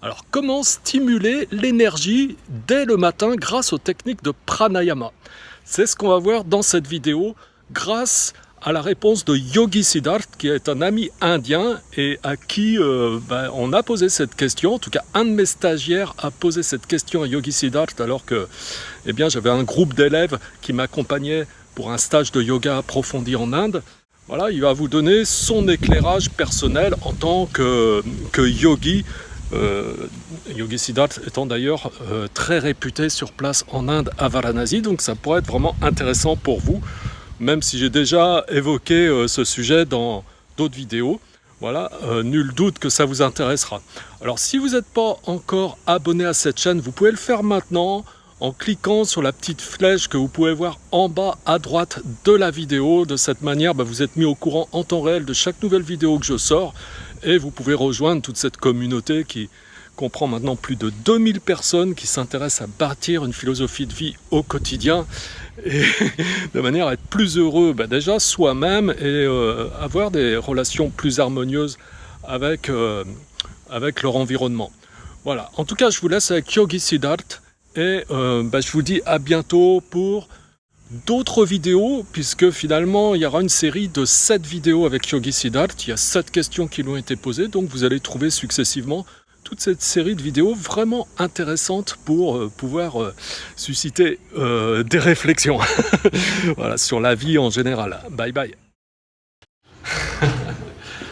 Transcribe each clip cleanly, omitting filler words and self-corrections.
Alors, comment stimuler l'énergie dès le matin grâce aux techniques de pranayama? C'est ce qu'on va voir dans cette vidéo grâce à la réponse de Yogi Siddharth, qui est un ami indien et à qui on a posé cette question. En tout cas, un de mes stagiaires a posé cette question à Yogi Siddharth alors que j'avais un groupe d'élèves qui m'accompagnaient pour un stage de yoga approfondi en Inde. Voilà, il va vous donner son éclairage personnel en tant que yogi. Yogi Siddharth étant d'ailleurs très réputé sur place en Inde à Varanasi, donc ça pourrait être vraiment intéressant pour vous, même si j'ai déjà évoqué ce sujet dans d'autres vidéos. Voilà, nul doute que ça vous intéressera. Alors si vous n'êtes pas encore abonné à cette chaîne, vous pouvez le faire maintenant en cliquant sur la petite flèche que vous pouvez voir en bas à droite de la vidéo. De cette manière, vous êtes mis au courant en temps réel de chaque nouvelle vidéo que je sors. Et vous pouvez rejoindre toute cette communauté qui comprend maintenant plus de 2000 personnes qui s'intéressent à bâtir une philosophie de vie au quotidien et de manière à être plus heureux déjà soi-même et avoir des relations plus harmonieuses avec leur environnement. Voilà, en tout cas je vous laisse avec Yogi Siddharth et je vous dis à bientôt pour d'autres vidéos, puisque finalement il y aura une série de 7 vidéos avec Yogi Siddharth. Il y a 7 questions qui lui ont été posées, donc vous allez trouver successivement toute cette série de vidéos vraiment intéressantes pour pouvoir susciter des réflexions voilà, sur la vie en général. Bye bye.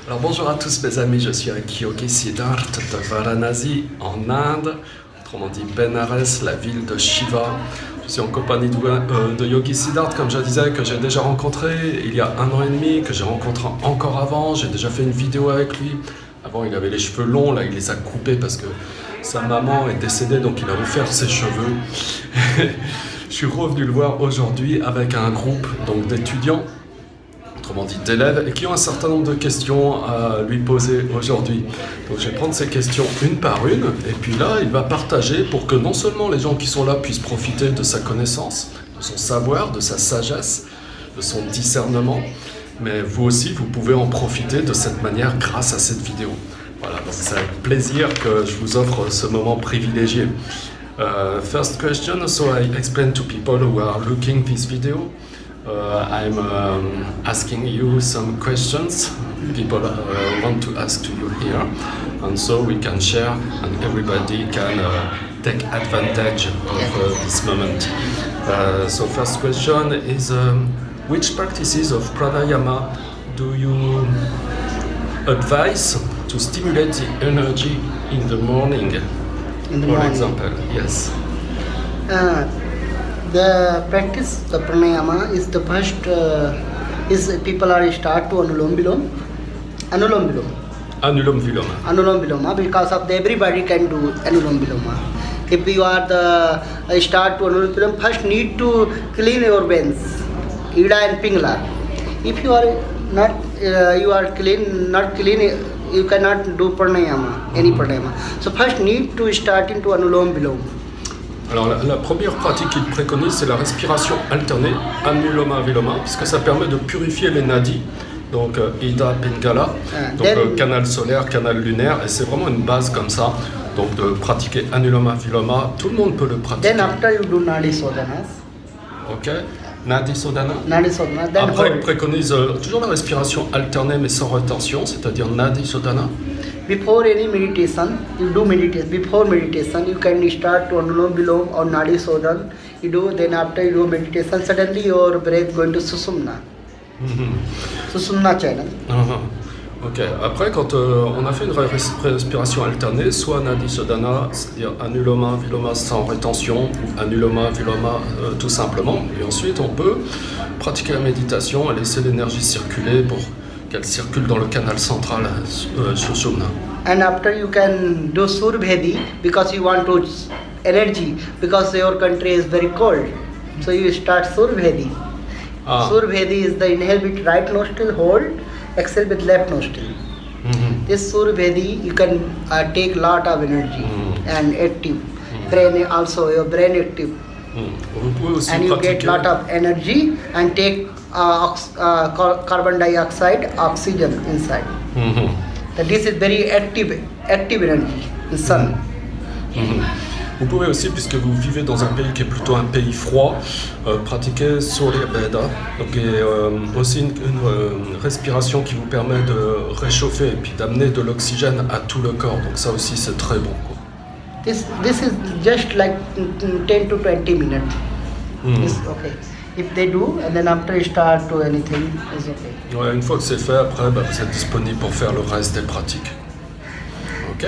Alors bonjour à tous mes amis, je suis avec Yogi Siddharth de Varanasi en Inde, autrement dit Benares, la ville de Shiva. Je suis en compagnie de Yogi Siddharth, comme je disais, que j'ai déjà rencontré il y a 1 an et demi, que j'ai rencontré encore avant. J'ai déjà fait une vidéo avec lui. Avant, il avait les cheveux longs, là, il les a coupés parce que sa maman est décédée, donc il a offert ses cheveux. Je suis revenu le voir aujourd'hui avec un groupe d'étudiants, autrement dit d'élèves, et qui ont un certain nombre de questions à lui poser aujourd'hui. Donc je vais prendre ces questions une par une, et puis là, il va partager pour que non seulement les gens qui sont là puissent profiter de sa connaissance, de son savoir, de sa sagesse, de son discernement, mais vous aussi, vous pouvez en profiter de cette manière grâce à cette vidéo. Voilà, donc c'est avec plaisir que je vous offre ce moment privilégié. First question, so I explain to people who are looking this video. I'm asking you some questions people want to ask to you here, and so we can share and everybody can take advantage of this moment. So first question is, which practices of pranayama do you advise to stimulate the energy in the morning? For example, yes. The practice, the pranayama, is the first, is people are start to Anulom Vilom. Anulom Vilom. Anulom Viloma. Anulom Viloma, because of everybody can do Anulom Viloma. If you are the start to Anulom Vilom, first need to clean your veins, Ida and Pingala. If you are not, not clean, you cannot do pranayama, any pranayama. So first need to start into Anulom Vilom. Alors la première pratique qu'il préconise, c'est la respiration alternée, Anuloma Viloma, puisque ça permet de purifier les nadis, donc Ida, Pingala, donc canal solaire, canal lunaire, et c'est vraiment une base comme ça, donc de pratiquer Anuloma Viloma, tout le monde peut le pratiquer. Then after you do Nadi Sodhanas. Ok, Nadi Sodhana. Nadi Sodhana. Then Après, il préconise toujours la respiration alternée mais sans retention, c'est-à-dire Nadi Sodhana. Before any meditation, you do meditation. Before meditation, you can start to Anulom Vilom or Nadi Sodhan. You do, then after you do meditation, suddenly your breath going to Susumna. Susumna channel. Ok, après quand on a fait une respiration alternée, soit Nadi Sodhana, c'est-à-dire Anuloma Viloma sans rétention, ou Anuloma Viloma tout simplement, et ensuite on peut pratiquer la méditation et laisser l'énergie circuler pour qu'elle circule dans le canal central Sushumna. And after you can do Survedi because you want to energy, because your country is very cold. So you start Survedi. Survedi is the inhale with right nostril, hold, exhale with left nostril. This Survedi you can take lot of energy and active. Brain also, your brain active. And you get lot of energy and take carbon dioxide, oxygen inside. That this is very active energy. in sun. Vous pouvez aussi, puisque vous vivez dans un pays qui est plutôt un pays froid, pratiquer Surya Veda, donc aussi une respiration qui vous permet de réchauffer et puis d'amener de l'oxygène à tout le corps. Donc ça aussi c'est très bon, quoi. This is just like 10 to 20 minutes. It's okay. If they do, and then after you start to anything, it's okay. Ouais, une fois que c'est fait, après vous êtes disponible pour faire le reste des pratiques. Ok.